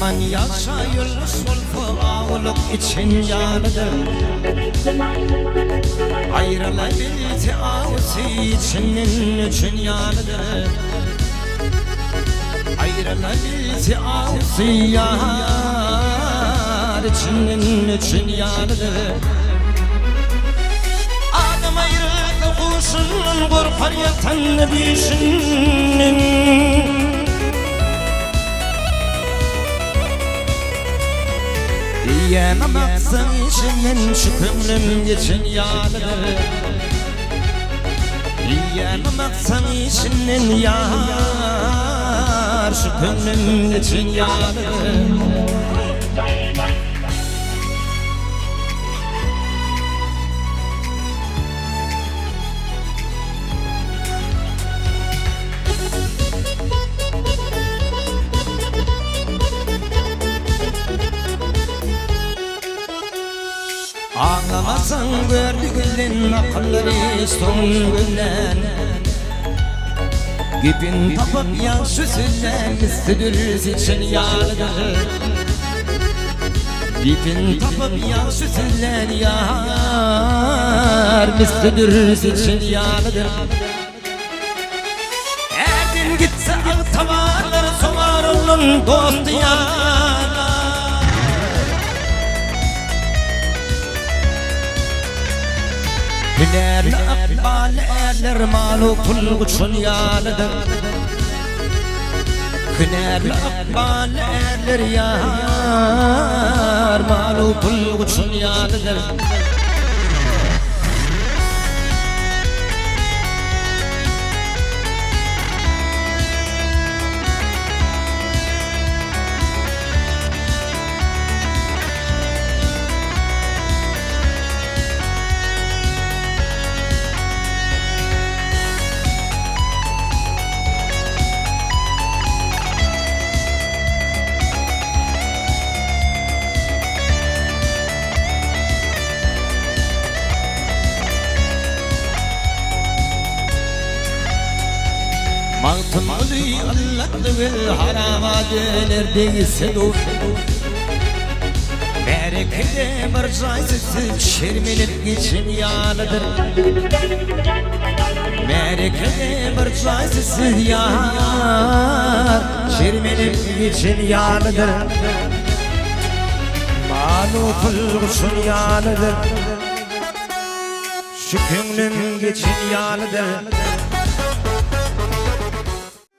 Yaman yaşayır sulfı ağlık için yanıdır. Ayrılabilir ağısı içinin için yanıdır. Ayrılabilir ağısı yar içinin için yanıdır. Adam ayrılık kuşunun korkar yatan dişinin. Yiyememezsen içinden şu kömlüm geçin yanıdır. Yiyememezsen içinden yar şu kömlüm geçin yanıdır. Ağlamasan gördüğün akılları son günden. Gipin tapıp yaş süsünden üstüdürüz için yanıdır. Gipin tapıp yaş süsünden yar üstüdürüz için yanıdır. Erdin gitse al tavarları soğar onun dostu yar. Hünerli akbal erler malu kul kuşun yanıdır. Hünerli akbal erler yar malu kul kuşun yanıdır. Mağtım oluy Allah'lığı harama döner değilse dur. Berekede bir caysızlık şerminip geçin yanıdır. Berekede bir caysızlık yar şerminip geçin yanıdır. Malu kul kuşun yanıdır. Şu könlüm geçin yanıdır.